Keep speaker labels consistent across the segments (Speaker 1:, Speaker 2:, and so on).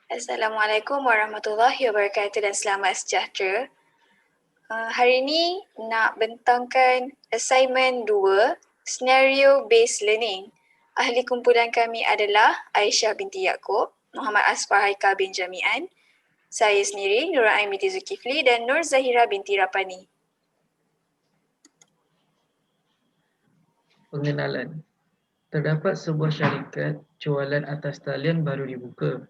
Speaker 1: Assalamualaikum warahmatullahi wabarakatuh dan selamat sejahtera. Hari ini nak bentangkan assignment 2, Scenario Based Learning. Ahli kumpulan kami adalah Aisyah binti Yaakob, Muhammad Asfar Haikal bin Jami'an, saya sendiri Nur Ain binti Zulkifli dan Nur Zahira binti Rapani.
Speaker 2: Pengenalan. Terdapat sebuah syarikat jualan atas talian baru dibuka.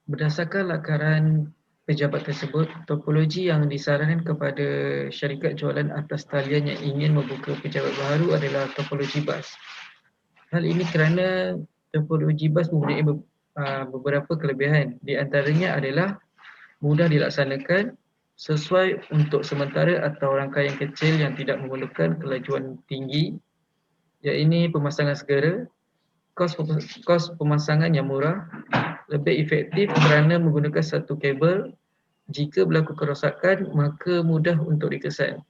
Speaker 2: Berdasarkan lakaran pejabat tersebut, topologi yang disarankan kepada syarikat jualan atas talian yang ingin membuka pejabat baru adalah topologi bas. Hal ini kerana topologi bas mempunyai beberapa kelebihan. Di antaranya adalah mudah dilaksanakan, sesuai untuk sementara atau rangkaian kecil yang tidak memerlukan kelajuan tinggi, iaitu pemasangan segera, kos pemasangan yang murah, lebih efektif kerana menggunakan satu kabel. Jika berlaku kerosakan, maka mudah untuk dikesan.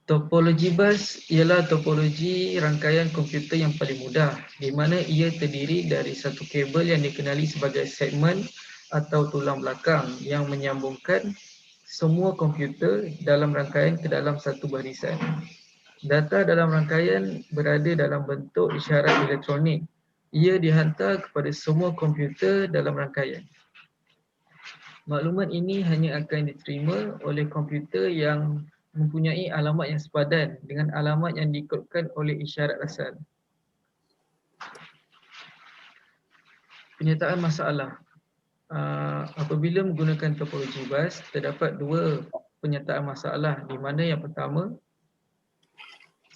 Speaker 2: Topologi bas ialah topologi rangkaian komputer yang paling mudah, di mana ia terdiri dari satu kabel yang dikenali sebagai segmen atau tulang belakang yang menyambungkan semua komputer dalam rangkaian ke dalam satu barisan. Data dalam rangkaian berada dalam bentuk isyarat elektronik. Ia dihantar kepada semua komputer dalam rangkaian. Maklumat ini hanya akan diterima oleh komputer yang mempunyai alamat yang sepadan dengan alamat yang dikodkan oleh isyarat asal. Penyataan masalah. Apabila menggunakan topologi bas, terdapat dua penyataan masalah, di mana yang pertama,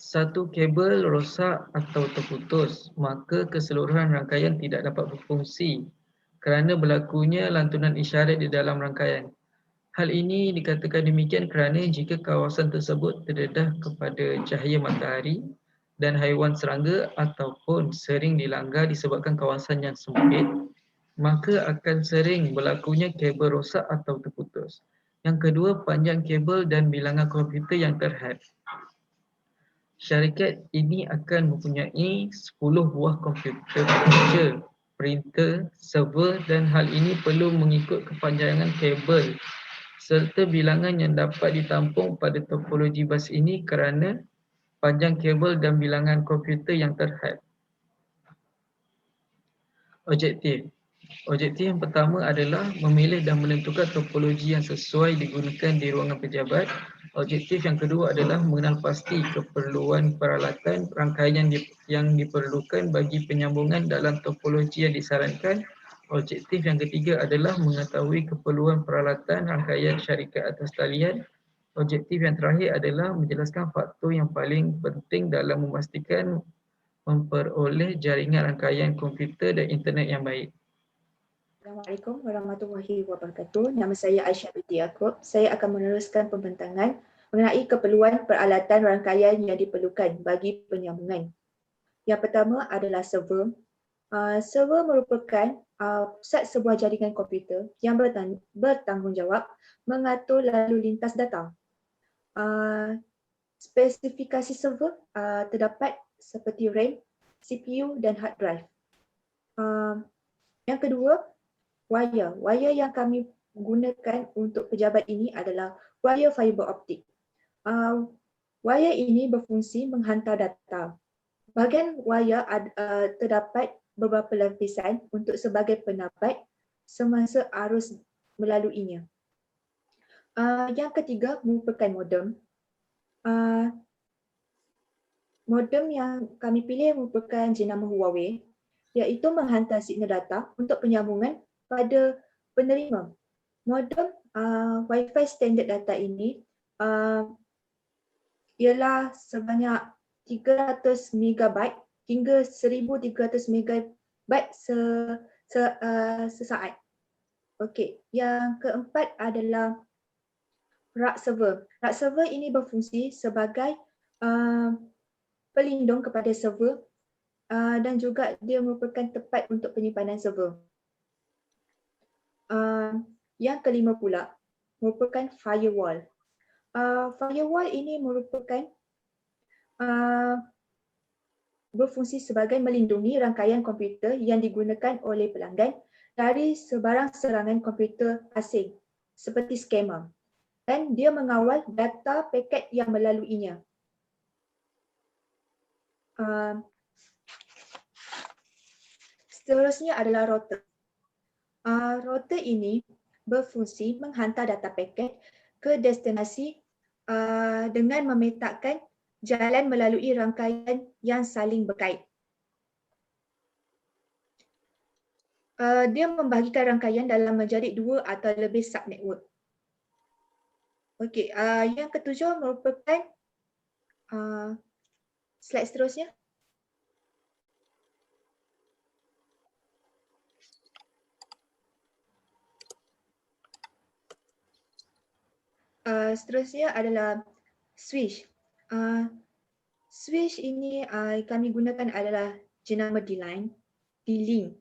Speaker 2: satu kabel rosak atau terputus, maka keseluruhan rangkaian tidak dapat berfungsi kerana berlakunya lantunan isyarat di dalam rangkaian. Hal ini dikatakan demikian kerana jika kawasan tersebut terdedah kepada cahaya matahari dan haiwan serangga ataupun sering dilanggar disebabkan kawasan yang sempit, maka akan sering berlakunya kabel rosak atau terputus. Yang kedua, panjang kabel dan bilangan komputer yang terhad. Syarikat ini akan mempunyai 10 buah komputer pekerja, printer, server dan hal ini perlu mengikut kepanjangan kabel serta bilangan yang dapat ditampung pada topologi bas ini kerana panjang kabel dan bilangan komputer yang terhad. Objektif. Objektif yang pertama adalah memilih dan menentukan topologi yang sesuai digunakan di ruangan pejabat. Objektif yang kedua adalah mengenal pasti keperluan peralatan rangkaian yang diperlukan bagi penyambungan dalam topologi yang disarankan. Objektif yang ketiga adalah mengetahui keperluan peralatan rangkaian syarikat atas talian. Objektif yang terakhir adalah menjelaskan faktor yang paling penting dalam memastikan memperoleh jaringan rangkaian komputer dan internet yang baik.
Speaker 3: Assalamualaikum warahmatullahi wabarakatuh. Nama saya Aisyah binti Yaakob. Saya akan meneruskan pembentangan mengenai keperluan peralatan rangkaian yang diperlukan bagi penyambungan. Yang pertama adalah server. Server merupakan pusat sebuah jaringan komputer yang bertanggungjawab mengatur lalu lintas data. Spesifikasi server terdapat seperti RAM, CPU dan hard drive. Yang kedua, wire. Wire yang kami gunakan untuk pejabat ini adalah wire fiber optik. Wire ini berfungsi menghantar data. Bahagian wire terdapat beberapa lapisan untuk sebagai penabat semasa arus melaluinya. Yang ketiga merupakan modem. Modem yang kami pilih merupakan jenama Huawei, iaitu menghantar signal data untuk penyambungan pada penerima. Modem Wi-Fi standard data ini ialah sebanyak 300 MB hingga 1300 MB sesaat. Okey, yang keempat adalah rak server. Rak server ini berfungsi sebagai pelindung kepada server dan juga dia merupakan tempat untuk penyimpanan server. Yang kelima pula merupakan firewall. Firewall ini merupakan berfungsi sebagai melindungi rangkaian komputer yang digunakan oleh pelanggan dari sebarang serangan komputer asing seperti scammer, dan dia mengawal data paket yang melaluinya. Seterusnya adalah router. Router ini berfungsi menghantar data paket ke destinasi dengan memetakan jalan melalui rangkaian yang saling berkait. Dia membahagikan rangkaian dalam menjadi 2 atau lebih subnetwork. Okey, yang ketujuh merupakan slide seterusnya. Seterusnya adalah switch. Switch ini kami gunakan adalah jenama D-Link.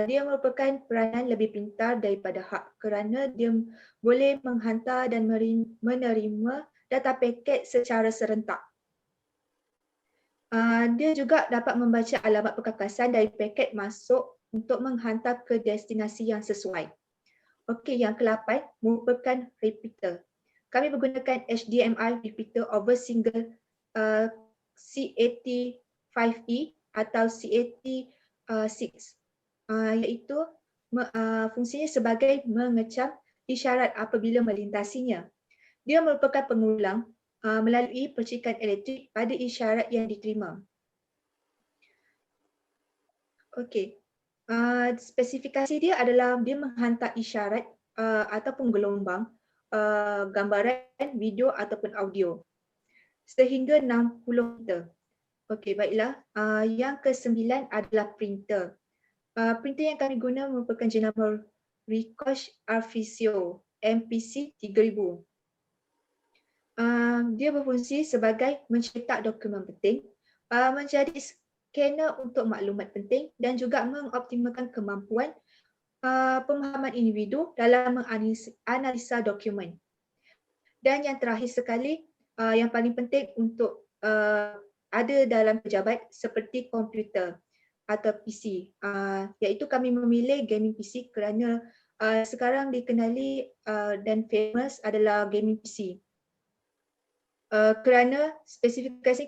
Speaker 3: Dia merupakan peranan lebih pintar daripada hub kerana dia boleh menghantar dan menerima data paket secara serentak. Dia juga dapat membaca alamat perkakasan dari paket masuk untuk menghantar ke destinasi yang sesuai. Okey, yang ke-8 merupakan repeater. Kami menggunakan HDMI repeater over single CAT5E atau CAT6, iaitu fungsinya sebagai mengecam isyarat apabila melintasinya. Dia merupakan pengulang melalui percikan elektrik pada isyarat yang diterima. Okey. Spesifikasi dia adalah dia menghantar isyarat ataupun gelombang gambaran, video ataupun audio sehingga 60 meter. Okey, baiklah. Yang ke-9 adalah printer. Printer yang kami guna merupakan jenama Ricoh Arvisio MPC 3000. Dia berfungsi sebagai mencetak dokumen penting, menjadi scanner untuk maklumat penting dan juga mengoptimalkan kemampuan pemahaman individu dalam menganalisa dokumen. Dan yang terakhir sekali, yang paling penting untuk ada dalam pejabat seperti komputer atau PC, iaitu kami memilih gaming PC kerana sekarang dikenali dan famous adalah gaming PC. Kerana spesifikasi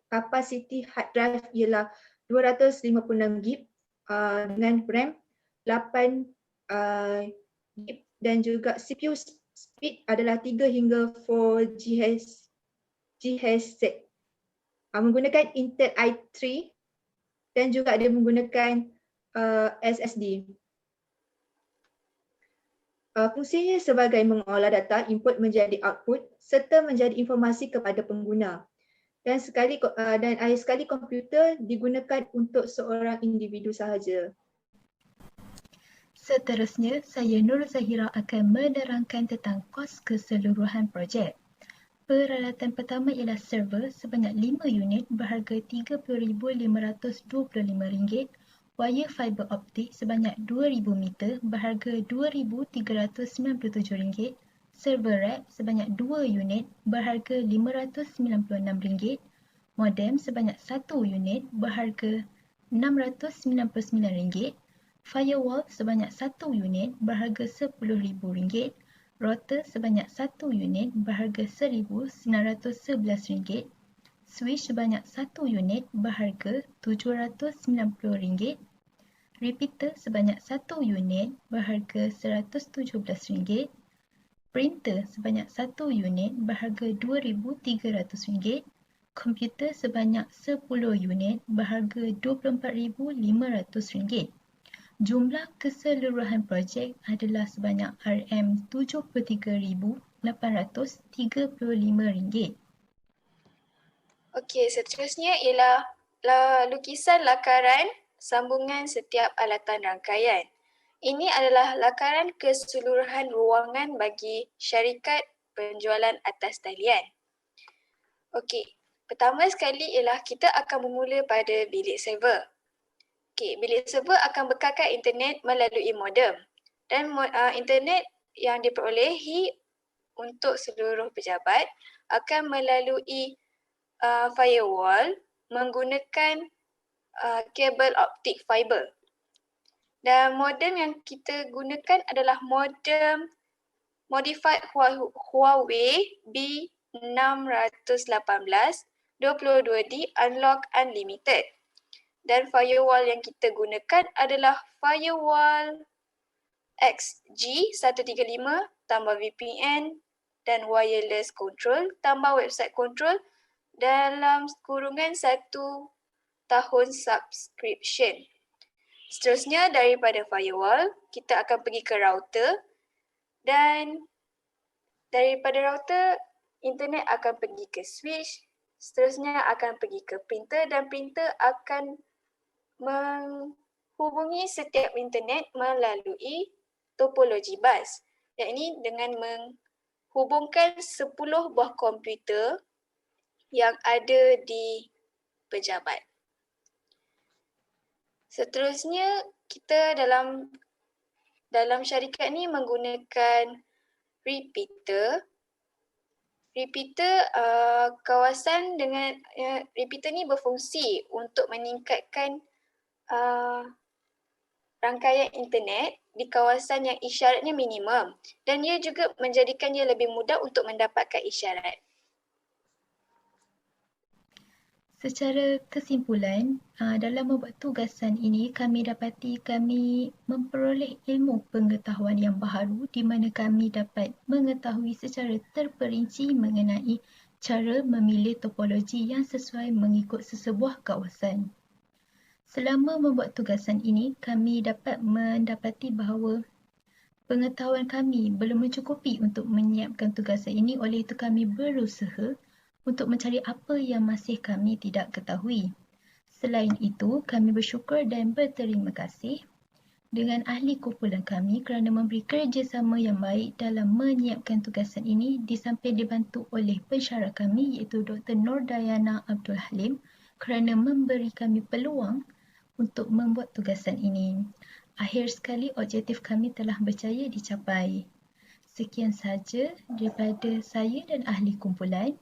Speaker 3: kapasiti hard drive ialah 256GB dengan RAM 8 GB dan juga CPU speed adalah 3 hingga 4 GHz. Menggunakan Intel i3 dan juga dia menggunakan SSD. Fungsinya sebagai mengolah data input menjadi output serta menjadi informasi kepada pengguna. Dan akhir sekali komputer digunakan untuk seorang individu sahaja.
Speaker 4: Seterusnya, saya Nur Zahira akan menerangkan tentang kos keseluruhan projek. Peralatan pertama ialah server sebanyak 5 unit berharga RM30,525, wire fiber optik sebanyak 2,000 meter berharga RM2,397, server rack sebanyak 2 unit berharga RM596, modem sebanyak 1 unit berharga RM699, firewall sebanyak 1 unit berharga RM10,000, router sebanyak 1 unit berharga RM1,911, switch sebanyak 1 unit berharga RM790, repeater sebanyak 1 unit berharga RM117, printer sebanyak 1 unit berharga RM2,300, komputer sebanyak 10 unit berharga RM24,500. Jumlah keseluruhan projek adalah sebanyak RM73,835.
Speaker 1: Okey, seterusnya ialah lukisan lakaran sambungan setiap alatan rangkaian. Ini adalah lakaran keseluruhan ruangan bagi syarikat penjualan atas talian. Okey, pertama sekali ialah kita akan bermula pada bilik server. Okey, bilik server akan bekalkan internet melalui modem dan internet yang diperolehi untuk seluruh pejabat akan melalui firewall menggunakan kabel optik fiber. Dan modem yang kita gunakan adalah modem modified Huawei B618 22D Unlock Unlimited. Dan firewall yang kita gunakan adalah firewall XG135 tambah VPN dan wireless control tambah website control dalam kurungan 1 tahun subscription. Seterusnya daripada firewall, kita akan pergi ke router dan daripada router, internet akan pergi ke switch, seterusnya akan pergi ke printer dan printer akan menghubungi setiap internet melalui topologi bus, yakni dengan menghubungkan 10 buah komputer yang ada di pejabat. Seterusnya, kita dalam syarikat ni menggunakan repeater. Kawasan dengan repeater ni berfungsi untuk meningkatkan rangkaian internet di kawasan yang isyaratnya minimum dan ia juga menjadikannya lebih mudah untuk mendapatkan isyarat.
Speaker 4: Secara kesimpulan, dalam membuat tugasan ini kami dapati kami memperoleh ilmu pengetahuan yang baharu di mana kami dapat mengetahui secara terperinci mengenai cara memilih topologi yang sesuai mengikut sesebuah kawasan. Selama membuat tugasan ini, kami dapat mendapati bahawa pengetahuan kami belum mencukupi untuk menyiapkan tugasan ini, oleh itu kami berusaha untuk mencari apa yang masih kami tidak ketahui. Selain itu, kami bersyukur dan berterima kasih dengan ahli kumpulan kami kerana memberi kerjasama yang baik dalam menyiapkan tugasan ini di samping dibantu oleh pensyarah kami iaitu Dr. Nordayana Abdul Halim kerana memberi kami peluang untuk membuat tugasan ini. Akhir sekali, objektif kami telah berjaya dicapai. Sekian sahaja daripada saya dan ahli kumpulan.